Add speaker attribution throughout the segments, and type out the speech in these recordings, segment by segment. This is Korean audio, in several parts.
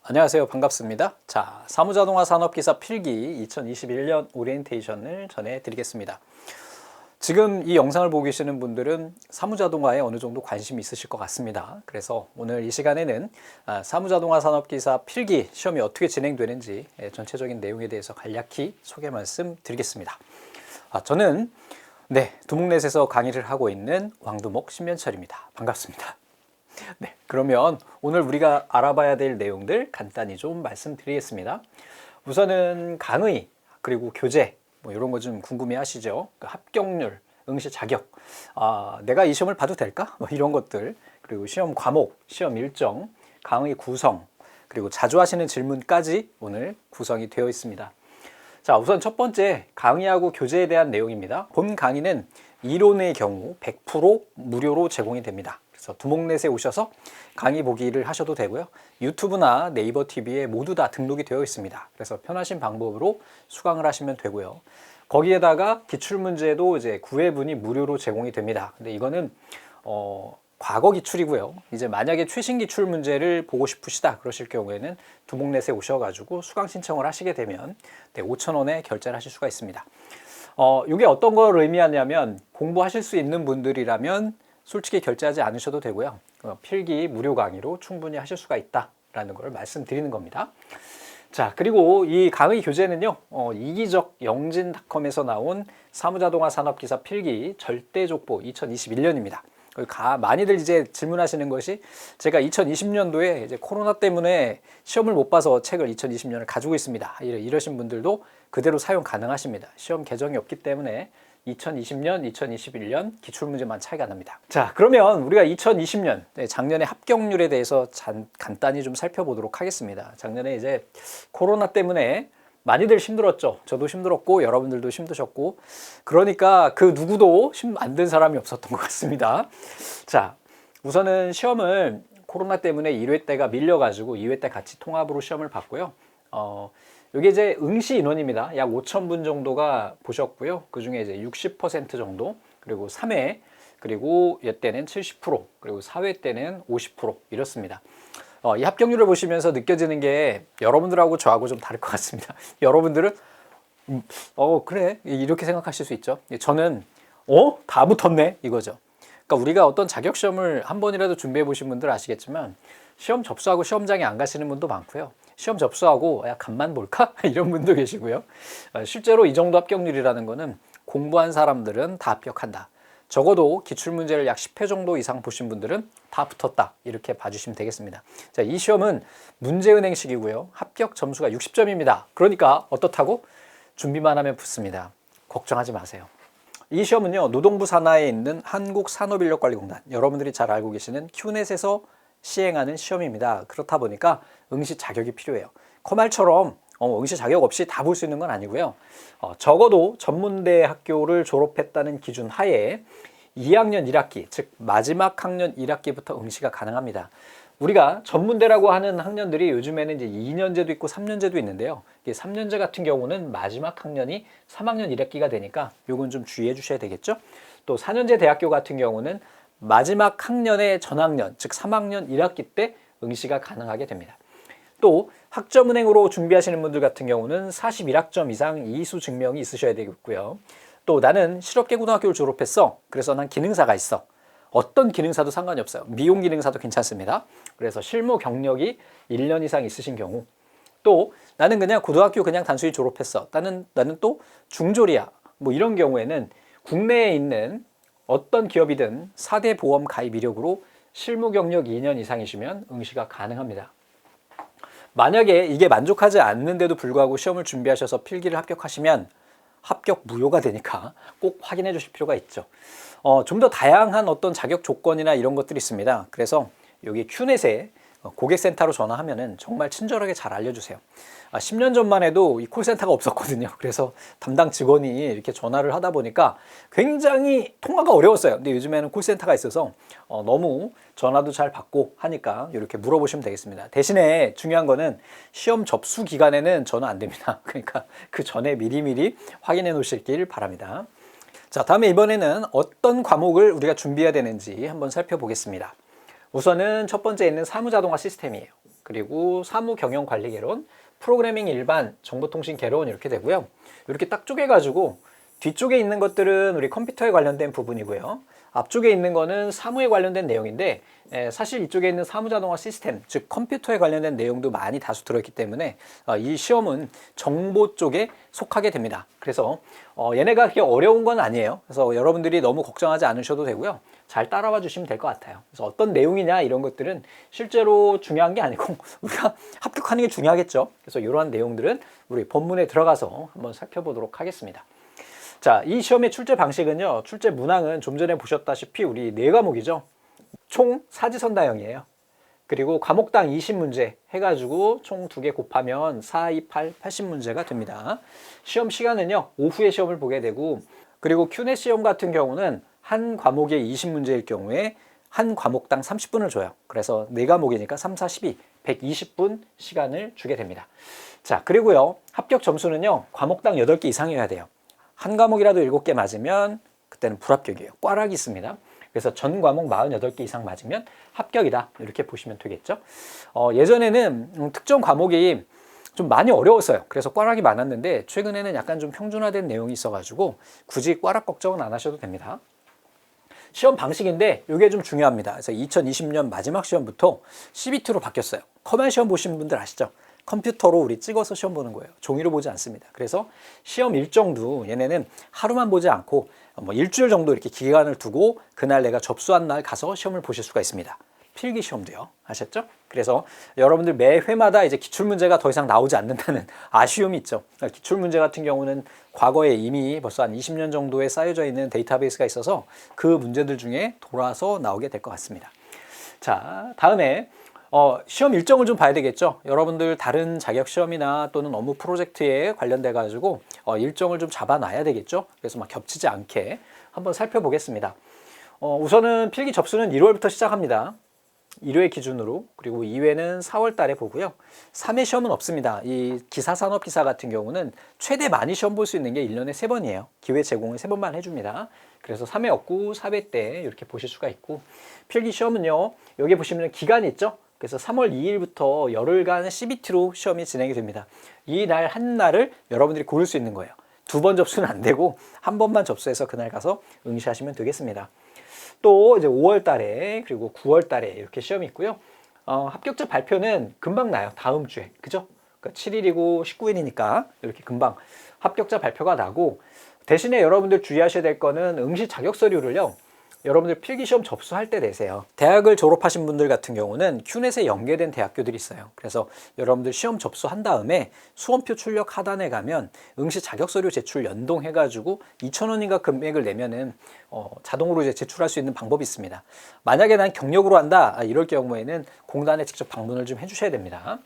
Speaker 1: 안녕하세요. 반갑습니다. 자, 사무자동화 산업기사 필기 2021년 오리엔테이션을 전해드리겠습니다. 지금 이 영상을 보고 계시는 분들은 사무자동화에 어느 정도 관심이 있으실 것 같습니다. 그래서 오늘 이 시간에는 사무자동화 산업기사 필기 시험이 어떻게 진행되는지 전체적인 내용에 대해서 간략히 소개 말씀 드리겠습니다. 저는 두목넷에서 강의를 하고 있는 왕두목 신면철입니다. 반갑습니다. 그러면 오늘 우리가 알아봐야 될 내용들 간단히 좀 말씀드리겠습니다. 우선은 강의, 그리고 교재, 이런 거 좀 궁금해 하시죠? 합격률, 응시 자격, 내가 이 시험을 봐도 될까? 이런 것들, 그리고 시험 과목, 시험 일정, 강의 구성, 그리고 자주 하시는 질문까지 오늘 구성이 되어 있습니다. 자, 우선 첫 번째 강의하고 교재에 대한 내용입니다. 본 강의는 이론의 경우 100% 무료로 제공이 됩니다. 그래서 두목넷에 오셔서 강의 보기를 하셔도 되고요. 유튜브나 네이버 TV에 모두 다 등록이 되어 있습니다. 그래서 편하신 방법으로 수강을 하시면 되고요. 거기에다가 기출문제도 이제 9회분이 무료로 제공이 됩니다. 근데 이거는 과거 기출이고요. 이제 만약에 최신 기출 문제를 보고 싶으시다 그러실 경우에는 두목넷에 오셔가지고 수강 신청을 하시게 되면 5,000원에 결제를 하실 수가 있습니다. 이게 어떤 걸 의미하냐면 공부하실 수 있는 분들이라면 솔직히 결제하지 않으셔도 되고요. 필기 무료 강의로 충분히 하실 수가 있다라는 걸 말씀드리는 겁니다. 자, 그리고 이 강의 교재는요, 이기적 영진닷컴에서 나온 사무자동화 산업기사 필기 절대족보 2021년입니다. 많이들 이제 질문하시는 것이 제가 2020년도에 이제 코로나 때문에 시험을 못 봐서 책을 2020년을 가지고 있습니다. 이러신 분들도 그대로 사용 가능하십니다. 시험 개정이 없기 때문에 2020년, 2021년 기출문제만 차이가 납니다. 자, 그러면 우리가 2020년 작년의 합격률에 대해서 간단히 좀 살펴보도록 하겠습니다. 작년에 이제 코로나 때문에 많이들 힘들었죠. 저도 힘들었고 여러분들도 힘드셨고, 그러니까 그 누구도 힘 안 든 사람이 없었던 것 같습니다. 자, 우선은 시험을 코로나 때문에 1회 때가 밀려가지고 2회 때 같이 통합으로 시험을 봤고요. 이게 이제 응시 인원입니다. 약 5,000분 정도가 보셨고요. 그 중에 이제 60% 정도, 그리고 3회, 그리고 이때는 70%, 그리고 4회 때는 50% 이렇습니다. 이 합격률을 보시면서 느껴지는 게 여러분들하고 저하고 좀 다를 것 같습니다. 여러분들은 그래 이렇게 생각하실 수 있죠. 저는 다 붙었네 이거죠. 그러니까 우리가 어떤 자격시험을 한 번이라도 준비해 보신 분들 아시겠지만 시험 접수하고 시험장에 안 가시는 분도 많고요. 시험 접수하고 간만 볼까? 이런 분도 계시고요. 실제로 이 정도 합격률이라는 거는 공부한 사람들은 다 합격한다. 적어도 기출문제를 약 10회 정도 이상 보신 분들은 다 붙었다. 이렇게 봐주시면 되겠습니다. 자, 이 시험은 문제은행식이고요. 합격 점수가 60점입니다. 그러니까 어떻다고? 준비만 하면 붙습니다. 걱정하지 마세요. 이 시험은요, 노동부 산하에 있는 한국산업인력관리공단, 여러분들이 잘 알고 계시는 큐넷에서 시행하는 시험입니다. 그렇다 보니까 응시 자격이 필요해요. 커말처럼 응시 자격 없이 다 볼 수 있는 건 아니고요. 적어도 전문대 학교를 졸업했다는 기준 하에 2학년 1학기, 즉 마지막 학년 1학기부터 응시가 가능합니다. 우리가 전문대라고 하는 학년들이 요즘에는 이제 2년제도 있고 3년제도 있는데요. 이게 3년제 같은 경우는 마지막 학년이 3학년 1학기가 되니까 요건 좀 주의해 주셔야 되겠죠. 또 4년제 대학교 같은 경우는 마지막 학년의 전학년, 즉 3학년 1학기 때 응시가 가능하게 됩니다. 또 학점은행으로 준비하시는 분들 같은 경우는 41학점 이상 이수 증명이 있으셔야 되겠고요. 또 나는 실업계고등학교를 졸업했어. 그래서 난 기능사가 있어. 어떤 기능사도 상관이 없어요. 미용 기능사도 괜찮습니다. 그래서 실무 경력이 1년 이상 있으신 경우, 또 나는 그냥 고등학교 그냥 단순히 졸업했어. 나는 또 중졸이야. 이런 경우에는 국내에 있는 어떤 기업이든 4대 보험 가입 이력으로 실무 경력 2년 이상이시면 응시가 가능합니다. 만약에 이게 만족하지 않는데도 불구하고 시험을 준비하셔서 필기를 합격하시면 합격 무효가 되니까 꼭 확인해 주실 필요가 있죠. 좀 더 다양한 어떤 자격 조건이나 이런 것들이 있습니다. 그래서 여기 큐넷에 고객센터로 전화하면은 정말 친절하게 잘 알려주세요. 10년 전만 해도 이 콜센터가 없었거든요. 그래서 담당 직원이 이렇게 전화를 하다 보니까 굉장히 통화가 어려웠어요. 근데 요즘에는 콜센터가 있어서 너무 전화도 잘 받고 하니까 이렇게 물어보시면 되겠습니다. 대신에 중요한 거는 시험 접수 기간에는 전화 안 됩니다. 그러니까 그 전에 미리미리 확인해 놓으시길 바랍니다. 자, 다음에 이번에는 어떤 과목을 우리가 준비해야 되는지 한번 살펴보겠습니다. 우선은 첫 번째 있는 사무자동화 시스템이에요. 그리고 사무경영관리개론, 프로그래밍 일반, 정보통신개론 이렇게 되고요. 이렇게 딱 쪼개가지고 뒤쪽에 있는 것들은 우리 컴퓨터에 관련된 부분이고요. 앞쪽에 있는 거는 사무에 관련된 내용인데 사실 이쪽에 있는 사무자동화 시스템, 즉 컴퓨터에 관련된 내용도 많이 다수 들어있기 때문에 이 시험은 정보 쪽에 속하게 됩니다. 그래서 얘네가 그렇게 어려운 건 아니에요. 그래서 여러분들이 너무 걱정하지 않으셔도 되고요. 잘 따라와 주시면 될 것 같아요. 그래서 어떤 내용이냐 이런 것들은 실제로 중요한 게 아니고 우리가 합격하는 게 중요하겠죠. 그래서 이러한 내용들은 우리 본문에 들어가서 한번 살펴보도록 하겠습니다. 자, 이 시험의 출제 방식은요. 출제 문항은 좀 전에 보셨다시피 우리 4과목이죠. 총 사지선다형이에요. 그리고 과목당 20문제 해가지고 총 2개 곱하면 4, 2, 8, 80문제가 됩니다. 시험 시간은요. 오후에 시험을 보게 되고 그리고 Q&A 시험 같은 경우는 한 과목에 20문제일 경우에 한 과목당 30분을 줘요. 그래서 4과목이니까 3, 4, 12, 120분 시간을 주게 됩니다. 자, 그리고요. 합격 점수는요. 과목당 8개 이상이어야 돼요. 한 과목이라도 7개 맞으면 그때는 불합격이에요. 꽈락이 있습니다. 그래서 전 과목 48개 이상 맞으면 합격이다. 이렇게 보시면 되겠죠. 예전에는 특정 과목이 좀 많이 어려웠어요. 그래서 꽈락이 많았는데 최근에는 약간 좀 평준화된 내용이 있어가지고 굳이 꽈락 걱정은 안 하셔도 됩니다. 시험 방식인데 이게 좀 중요합니다. 그래서 2020년 마지막 시험부터 CBT로 바뀌었어요. 커맨 시험 보신 분들 아시죠? 컴퓨터로 우리 찍어서 시험 보는 거예요. 종이로 보지 않습니다. 그래서 시험 일정도 얘네는 하루만 보지 않고 뭐 일주일 정도 이렇게 기간을 두고 그날 내가 접수한 날 가서 시험을 보실 수가 있습니다. 필기 시험도요. 아셨죠? 그래서 여러분들 매 회마다 이제 기출문제가 더 이상 나오지 않는다는 아쉬움이 있죠. 기출문제 같은 경우는 과거에 이미 벌써 한 20년 정도에 쌓여져 있는 데이터베이스가 있어서 그 문제들 중에 돌아서 나오게 될 것 같습니다. 자, 다음에 시험 일정을 좀 봐야 되겠죠. 여러분들 다른 자격 시험이나 또는 업무 프로젝트에 관련돼 가지고 일정을 좀 잡아놔야 되겠죠. 그래서 막 겹치지 않게 한번 살펴보겠습니다. 우선은 필기 접수는 1월부터 시작합니다. 1회 기준으로. 그리고 2회는 4월 달에 보고요. 3회 시험은 없습니다. 이 기사산업기사 같은 경우는 최대 많이 시험 볼 수 있는 게 1년에 3번이에요. 기회 제공을 3번만 해줍니다. 그래서 3회 없고 4회 때 이렇게 보실 수가 있고, 필기 시험은요. 여기 보시면 기간이 있죠. 그래서 3월 2일부터 열흘간 CBT로 시험이 진행이 됩니다. 이 날 한 날을 여러분들이 고를 수 있는 거예요. 2번 접수는 안 되고 한 번만 접수해서 그날 가서 응시하시면 되겠습니다. 또 이제 5월 달에 그리고 9월 달에 이렇게 시험이 있고요. 합격자 발표는 금방 나요. 다음 주에. 그죠? 그러니까 7일이고 19일이니까 이렇게 금방 합격자 발표가 나고, 대신에 여러분들 주의하셔야 될 거는 응시 자격 서류를요. 여러분들 필기시험 접수할 때 내세요. 대학을 졸업하신 분들 같은 경우는 큐넷에 연계된 대학교들이 있어요. 그래서 여러분들 시험 접수한 다음에 수험표 출력 하단에 가면 응시 자격서류 제출 연동해가지고 2,000원인가 금액을 내면은 자동으로 이제 제출할 수 있는 방법이 있습니다. 만약에 난 경력으로 한다 이럴 경우에는 공단에 직접 방문을 좀 해주셔야 됩니다.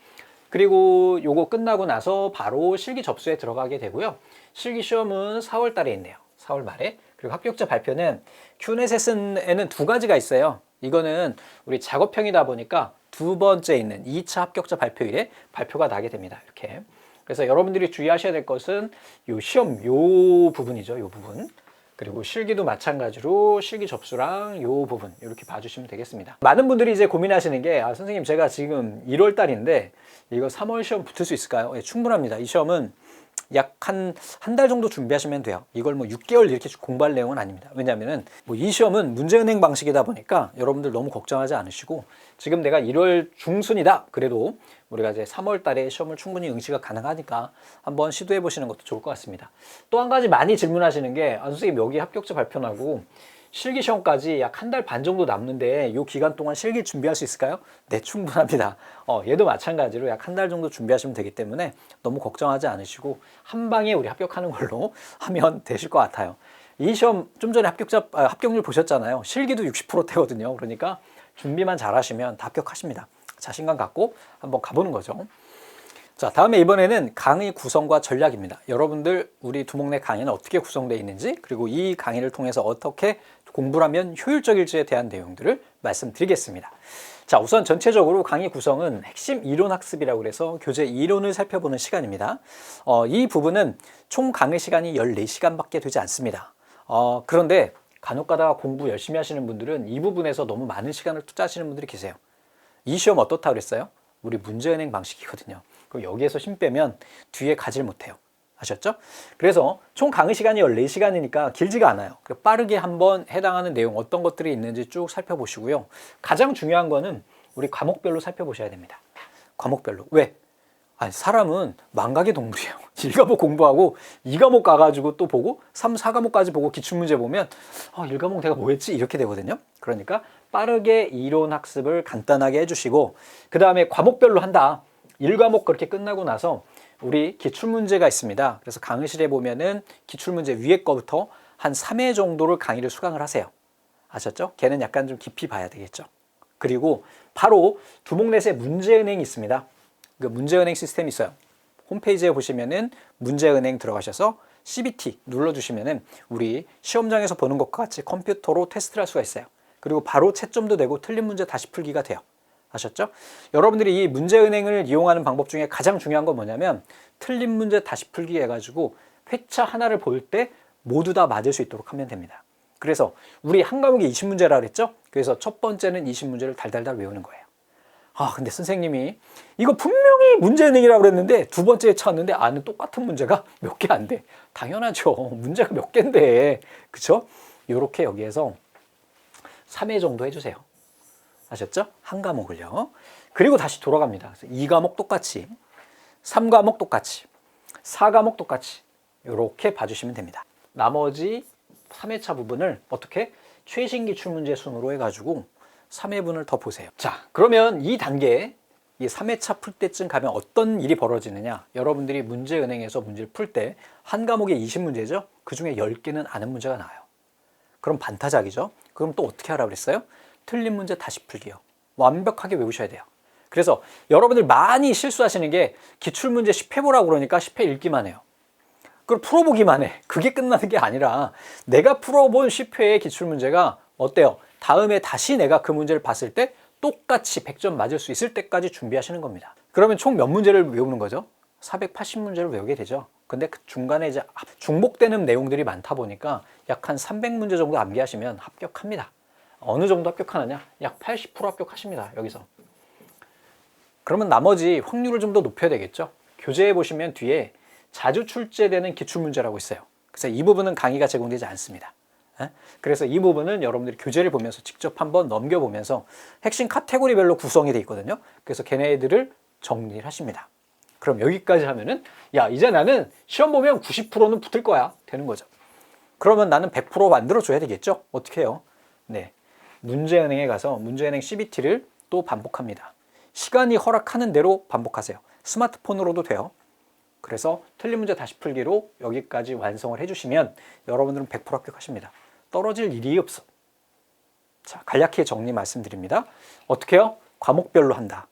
Speaker 1: 그리고 요거 끝나고 나서 바로 실기 접수에 들어가게 되고요. 실기 시험은 4월 달에 있네요. 4월 말에. 그리고 합격자 발표는 큐넷에는 2가지가 있어요. 이거는 우리 작업형이다 보니까 2번째 있는 2차 합격자 발표일에 발표가 나게 됩니다. 이렇게. 그래서 여러분들이 주의하셔야 될 것은 요 시험 요 부분이죠. 요 부분. 그리고 실기도 마찬가지로 실기 접수랑 요 부분 이렇게 봐주시면 되겠습니다. 많은 분들이 이제 고민하시는 게 선생님 제가 지금 1월 달인데 이거 3월 시험 붙을 수 있을까요? 예, 충분합니다. 이 시험은 약 한 달 정도 준비하시면 돼요. 이걸 뭐 6개월 이렇게 공부할 내용은 아닙니다. 왜냐하면은 뭐 이 시험은 문제은행 방식이다 보니까 여러분들 너무 걱정하지 않으시고, 지금 내가 1월 중순이다 그래도 우리가 이제 3월 달에 시험을 충분히 응시가 가능하니까 한번 시도해 보시는 것도 좋을 것 같습니다. 또 한 가지 많이 질문하시는 게 선생님 여기 합격자 발표 나고 실기 시험까지 약 1달 반 정도 남는데 이 기간 동안 실기 준비할 수 있을까요? 네, 충분합니다. 얘도 마찬가지로 약 1달 정도 준비하시면 되기 때문에 너무 걱정하지 않으시고 한 방에 우리 합격하는 걸로 하면 되실 것 같아요. 이 시험 좀 전에 합격률 보셨잖아요. 실기도 60%대거든요. 그러니까 준비만 잘 하시면 다 합격하십니다. 자신감 갖고 한번 가보는 거죠. 자, 다음에 이번에는 강의 구성과 전략입니다. 여러분들 우리 두목내 강의는 어떻게 구성되어 있는지, 그리고 이 강의를 통해서 어떻게 공부를 하면 효율적일지에 대한 내용들을 말씀드리겠습니다. 자, 우선 전체적으로 강의 구성은 핵심 이론 학습이라고 해서 교재 이론을 살펴보는 시간입니다. 이 부분은 총 강의 시간이 14시간밖에 되지 않습니다. 그런데 간혹 가다가 공부 열심히 하시는 분들은 이 부분에서 너무 많은 시간을 투자하시는 분들이 계세요. 이 시험 어떻다고 그랬어요? 우리 문제은행 방식이거든요. 그럼 여기에서 심 빼면 뒤에 가질 못해요. 아셨죠? 그래서 총 강의 시간이 14시간이니까 길지가 않아요. 빠르게 한번 해당하는 내용 어떤 것들이 있는지 쭉 살펴보시고요. 가장 중요한 거는 우리 과목별로 살펴보셔야 됩니다. 과목별로. 왜? 아니, 사람은 망각의 동물이에요. 1과목 공부하고 2과목 가가지고 또 보고 3, 4과목까지 보고 기출문제 보면 1과목 내가 뭐 했지? 이렇게 되거든요. 그러니까 빠르게 이론 학습을 간단하게 해주시고 그 다음에 과목별로 한다. 1과목 그렇게 끝나고 나서 우리 기출문제가 있습니다. 그래서 강의실에 보면은 기출문제 위에 거부터 한 3회 정도를 강의를 수강을 하세요. 아셨죠? 걔는 약간 좀 깊이 봐야 되겠죠. 그리고 바로 두목넷에 문제은행이 있습니다. 그 문제은행 시스템이 있어요. 홈페이지에 보시면은 문제은행 들어가셔서 CBT 눌러주시면은 우리 시험장에서 보는 것과 같이 컴퓨터로 테스트를 할 수가 있어요. 그리고 바로 채점도 되고 틀린 문제 다시 풀기가 돼요. 아셨죠? 여러분들이 이 문제은행을 이용하는 방법 중에 가장 중요한 건 뭐냐면 틀린 문제 다시 풀기 해가지고 회차 하나를 볼 때 모두 다 맞을 수 있도록 하면 됩니다. 그래서 우리 한 과목에 20문제라 그랬죠? 그래서 첫 번째는 20문제를 달달달 외우는 거예요. 근데 선생님이 이거 분명히 문제은행이라고 그랬는데 두 번째에 찾았는데 아는 똑같은 문제가 몇 개 안 돼. 당연하죠. 문제가 몇 개인데. 그쵸? 요렇게 여기에서 3회 정도 해주세요. 아셨죠? 한 과목을요. 그리고 다시 돌아갑니다. 그래서 2과목 똑같이, 3과목 똑같이, 4과목 똑같이 이렇게 봐주시면 됩니다. 나머지 3회차 부분을 어떻게? 최신 기출문제 순으로 해가지고 3회분을 더 보세요. 자, 그러면 이 단계, 이 3회차 풀 때쯤 가면 어떤 일이 벌어지느냐? 여러분들이 문제은행에서 문제를 풀 때 한 과목에 20문제죠? 그 중에 10개는 아는 문제가 나와요. 그럼 반타작이죠? 그럼 또 어떻게 하라고 그랬어요? 틀린 문제 다시 풀기요. 완벽하게 외우셔야 돼요. 그래서 여러분들 많이 실수하시는 게 기출문제 10회 보라고 그러니까 10회 읽기만 해요. 그걸 풀어보기만 해. 그게 끝나는 게 아니라 내가 풀어본 10회의 기출문제가 어때요? 다음에 다시 내가 그 문제를 봤을 때 똑같이 100점 맞을 수 있을 때까지 준비하시는 겁니다. 그러면 총 몇 문제를 외우는 거죠? 480문제를 외우게 되죠. 근데 그 중간에 이제 중복되는 내용들이 많다 보니까 약 한 300문제 정도 암기하시면 합격합니다. 어느 정도 합격하느냐? 약 80% 합격하십니다. 여기서. 그러면 나머지 확률을 좀 더 높여야 되겠죠? 교재에 보시면 뒤에 자주 출제되는 기출문제라고 있어요. 그래서 이 부분은 강의가 제공되지 않습니다. 그래서 이 부분은 여러분들이 교재를 보면서 직접 한번 넘겨보면서 핵심 카테고리별로 구성이 되어 있거든요. 그래서 걔네들을 정리를 하십니다. 그럼 여기까지 하면은 야, 이제 나는 시험 보면 90%는 붙을 거야. 되는 거죠. 그러면 나는 100% 만들어줘야 되겠죠? 어떻게 해요? 네, 문제은행에 가서 문제은행 CBT를 또 반복합니다. 시간이 허락하는 대로 반복하세요. 스마트폰으로도 돼요. 그래서 틀린 문제 다시 풀기로 여기까지 완성을 해주시면 여러분들은 100% 합격하십니다. 떨어질 일이 없어. 자, 간략히 정리 말씀드립니다. 어떻게 해요? 과목별로 한다.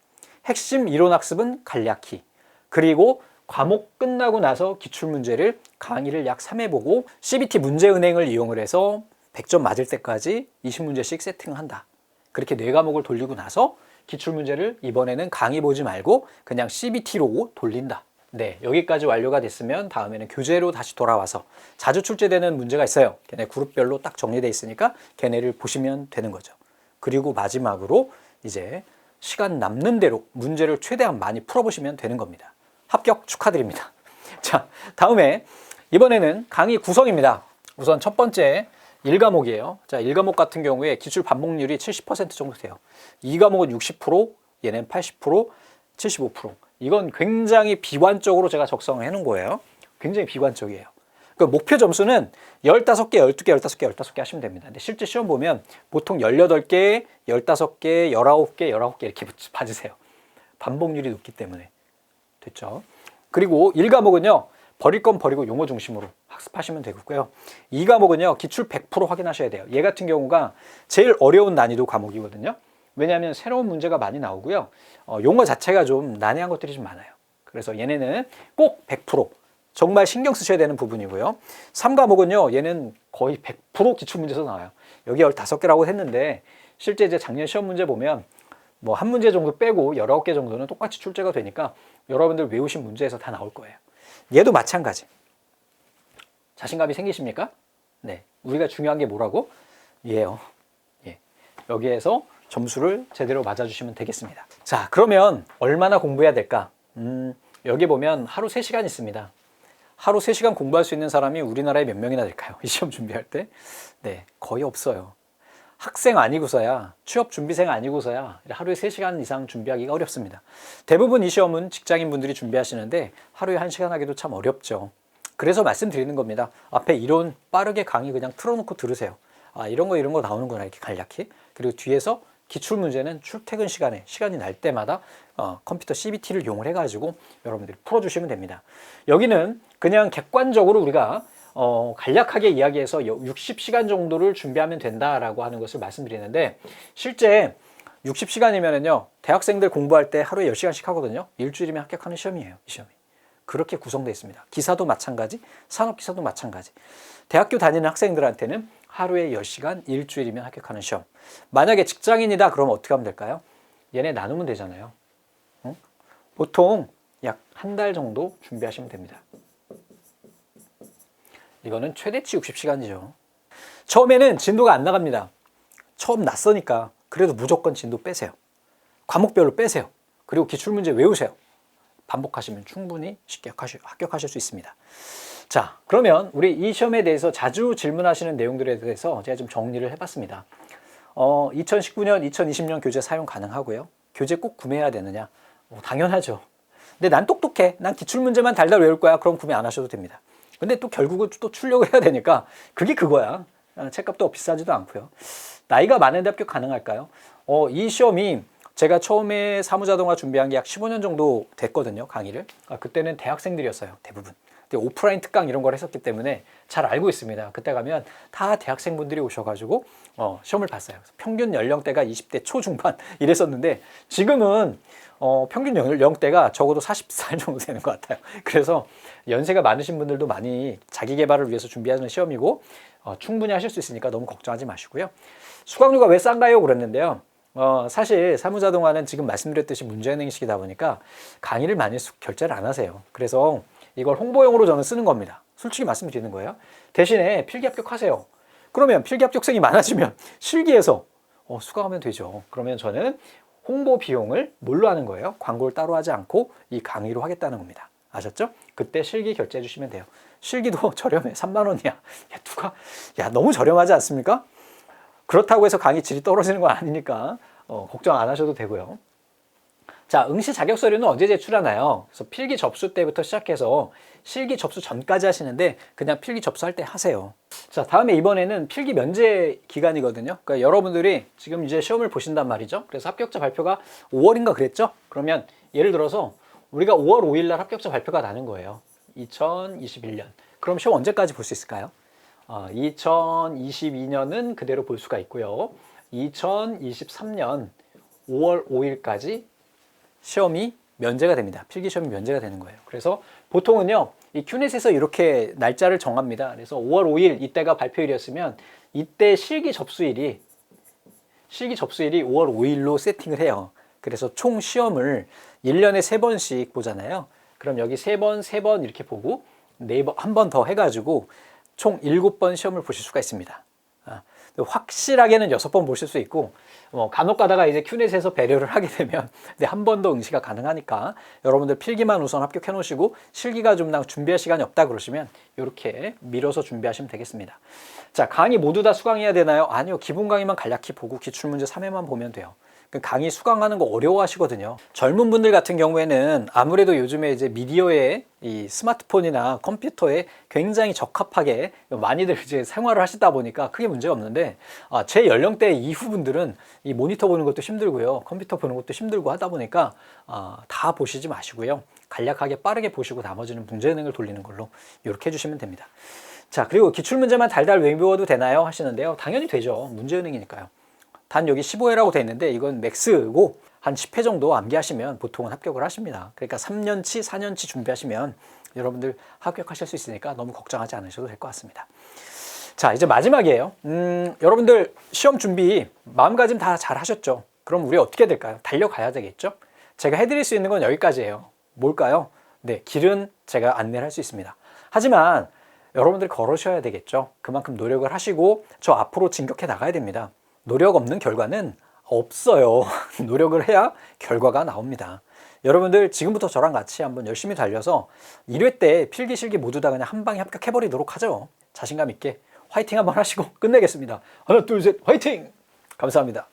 Speaker 1: 핵심 이론 학습은 간략히. 그리고 과목 끝나고 나서 기출문제를 강의를 약 3회 보고 CBT 문제은행을 이용을 해서 100점 맞을 때까지 20문제씩 세팅을 한다. 그렇게 4과목을 돌리고 나서 기출문제를 이번에는 강의 보지 말고 그냥 CBT로 돌린다. 네, 여기까지 완료가 됐으면 다음에는 교재로 다시 돌아와서 자주 출제되는 문제가 있어요. 걔네 그룹별로 딱 정리되어 있으니까 걔네를 보시면 되는 거죠. 그리고 마지막으로 이제 시간 남는 대로 문제를 최대한 많이 풀어보시면 되는 겁니다. 합격 축하드립니다. 자, 다음에 이번에는 강의 구성입니다. 우선 첫 번째 1과목이에요. 자, 1과목 같은 경우에 기출 반복률이 70% 정도 돼요. 2과목은 60%, 얘는 80%, 75%. 이건 굉장히 비관적으로 제가 작성을 해놓은 거예요. 굉장히 비관적이에요. 그 목표 점수는 15개, 12개, 15개, 15개 하시면 됩니다. 근데 실제 시험 보면 보통 18개, 15개, 19개, 19개 이렇게 봐주세요. 반복률이 높기 때문에. 됐죠? 그리고 1과목은요. 버릴 건 버리고 용어 중심으로 학습하시면 되고요. 2과목은요. 기출 100% 확인하셔야 돼요. 얘 같은 경우가 제일 어려운 난이도 과목이거든요. 왜냐하면 새로운 문제가 많이 나오고요. 용어 자체가 좀 난해한 것들이 좀 많아요. 그래서 얘네는 꼭 100% 정말 신경 쓰셔야 되는 부분이고요. 3과목은요. 얘는 거의 100% 기출문제에서 나와요. 여기 15개라고 했는데 실제 이제 작년 시험 문제 보면 뭐 한 문제 정도 빼고 19개 정도는 똑같이 출제가 되니까 여러분들 외우신 문제에서 다 나올 거예요. 얘도 마찬가지. 자신감이 생기십니까? 네. 우리가 중요한 게 뭐라고? 얘예요. 예. 여기에서 점수를 제대로 맞아주시면 되겠습니다. 자, 그러면 얼마나 공부해야 될까? 여기 보면 하루 3시간 있습니다. 하루 3시간 공부할 수 있는 사람이 우리나라에 몇 명이나 될까요? 이 시험 준비할 때? 네, 거의 없어요. 학생 아니고서야, 취업 준비생 아니고서야 하루에 3시간 이상 준비하기가 어렵습니다. 대부분 이 시험은 직장인분들이 준비하시는데 하루에 1시간 하기도 참 어렵죠. 그래서 말씀드리는 겁니다. 앞에 이론 빠르게 강의 그냥 틀어놓고 들으세요. 아, 이런 거 나오는구나, 이렇게 간략히. 그리고 뒤에서 기출문제는 출퇴근 시간에, 시간이 날 때마다 컴퓨터 CBT를 이용을 해가지고 여러분들이 풀어주시면 됩니다. 여기는 그냥 객관적으로 우리가 간략하게 이야기해서 60시간 정도를 준비하면 된다라고 하는 것을 말씀드리는데, 실제 60시간이면은요, 대학생들 공부할 때 하루에 10시간씩 하거든요. 일주일이면 합격하는 시험이에요, 이 시험이. 그렇게 구성되어 있습니다. 기사도 마찬가지, 산업기사도 마찬가지. 대학교 다니는 학생들한테는 하루에 10시간, 일주일이면 합격하는 시험. 만약에 직장인이다 그러면 어떻게 하면 될까요? 얘네 나누면 되잖아요. 응? 보통 약 한 달 정도 준비하시면 됩니다. 이거는 최대치 60시간이죠. 처음에는 진도가 안 나갑니다. 처음 낯서니까 그래도 무조건 진도 빼세요. 과목별로 빼세요. 그리고 기출문제 외우세요. 반복하시면 충분히 쉽게 합격하실 수 있습니다. 자, 그러면 우리 이 시험에 대해서 자주 질문하시는 내용들에 대해서 제가 좀 정리를 해봤습니다. 2019년, 2020년 교재 사용 가능하고요. 교재 꼭 구매해야 되느냐? 당연하죠. 근데 난 똑똑해. 난 기출문제만 달달 외울 거야. 그럼 구매 안 하셔도 됩니다. 근데 또 결국은 또 출력을 해야 되니까 그게 그거야. 책값도 비싸지도 않고요. 나이가 많은데 합격 가능할까요? 이 시험이 제가 처음에 사무자동화 준비한 게 약 15년 정도 됐거든요, 강의를. 그때는 대학생들이었어요, 대부분. 근데 오프라인 특강 이런 걸 했었기 때문에 잘 알고 있습니다. 그때 가면 다 대학생분들이 오셔가지고 시험을 봤어요. 평균 연령대가 20대 초중반 이랬었는데 지금은 평균 연령대가 적어도 40살 정도 되는 것 같아요. 그래서 연세가 많으신 분들도 많이 자기 개발을 위해서 준비하는 시험이고 충분히 하실 수 있으니까 너무 걱정하지 마시고요. 수강료가 왜 싼가요? 그랬는데요. 사실 사무자동화는 지금 말씀드렸듯이 문제은행 형식이다 보니까 강의를 많이 결제를 안 하세요. 그래서 이걸 홍보용으로 저는 쓰는 겁니다. 솔직히 말씀드리는 거예요. 대신에 필기 합격하세요. 그러면 필기 합격생이 많아지면 실기에서 수강하면 되죠. 그러면 저는 홍보 비용을 뭘로 하는 거예요? 광고를 따로 하지 않고 이 강의로 하겠다는 겁니다. 아셨죠? 그때 실기 결제해 주시면 돼요. 실기도 저렴해. 3만 원이야. 너무 저렴하지 않습니까? 그렇다고 해서 강의 질이 떨어지는 건 아니니까 걱정 안 하셔도 되고요. 자, 응시 자격 서류는 언제 제출하나요? 그래서 필기 접수 때부터 시작해서 실기 접수 전까지 하시는데 그냥 필기 접수할 때 하세요. 자, 다음에 이번에는 필기 면제 기간이거든요. 그러니까 여러분들이 지금 이제 시험을 보신단 말이죠. 그래서 합격자 발표가 5월인가 그랬죠? 그러면 예를 들어서 우리가 5월 5일 날 합격자 발표가 나는 거예요. 2021년. 그럼 시험 언제까지 볼 수 있을까요? 2022년은 그대로 볼 수가 있고요. 2023년 5월 5일까지 시험이 면제가 됩니다. 필기시험이 면제가 되는 거예요. 그래서 보통은요, 이 큐넷에서 이렇게 날짜를 정합니다. 그래서 5월 5일 이때가 발표일이었으면 이때 실기 접수일이 5월 5일로 세팅을 해요. 그래서 총 시험을 1년에 3번씩 보잖아요. 그럼 여기 3번 이렇게 보고 4번, 한 번 더 해가지고 총 7번 시험을 보실 수가 있습니다. 확실하게는 6번 보실 수 있고 간혹 가다가 이제 큐넷에서 배려를 하게 되면 한 번 더 응시가 가능하니까 여러분들 필기만 우선 합격해 놓으시고 실기가 좀 준비할 시간이 없다 그러시면 이렇게 미뤄서 준비하시면 되겠습니다. 자, 강의 모두 다 수강해야 되나요? 아니요. 기본 강의만 간략히 보고 기출문제 3회만 보면 돼요. 강의 수강하는 거 어려워하시거든요. 젊은 분들 같은 경우에는 아무래도 요즘에 이제 미디어에 이 스마트폰이나 컴퓨터에 굉장히 적합하게 많이들 이제 생활을 하시다 보니까 크게 문제가 없는데 제 연령대 이후 분들은 이 모니터 보는 것도 힘들고요. 컴퓨터 보는 것도 힘들고 하다 보니까 다 보시지 마시고요. 간략하게 빠르게 보시고 나머지는 문제은행을 돌리는 걸로 이렇게 해주시면 됩니다. 자, 그리고 기출문제만 달달 외워도 되나요? 하시는데요. 당연히 되죠. 문제은행이니까요. 단 여기 15회라고 되어 있는데 이건 맥스고 한 10회 정도 암기하시면 보통은 합격을 하십니다. 그러니까 3년치, 4년치 준비하시면 여러분들 합격하실 수 있으니까 너무 걱정하지 않으셔도 될 것 같습니다. 자, 이제 마지막이에요. 여러분들 시험 준비 마음가짐 다 잘 하셨죠? 그럼 우리 어떻게 될까요? 달려가야 되겠죠? 제가 해드릴 수 있는 건 여기까지예요. 뭘까요? 네, 길은 제가 안내를 할 수 있습니다. 하지만 여러분들이 걸으셔야 되겠죠? 그만큼 노력을 하시고 저 앞으로 진격해 나가야 됩니다. 노력 없는 결과는 없어요. 노력을 해야 결과가 나옵니다. 여러분들 지금부터 저랑 같이 한번 열심히 달려서 1회 때 필기 실기 모두 다 그냥 한 방에 합격해버리도록 하죠. 자신감 있게 화이팅 한번 하시고 끝내겠습니다. 하나 둘 셋 화이팅! 감사합니다.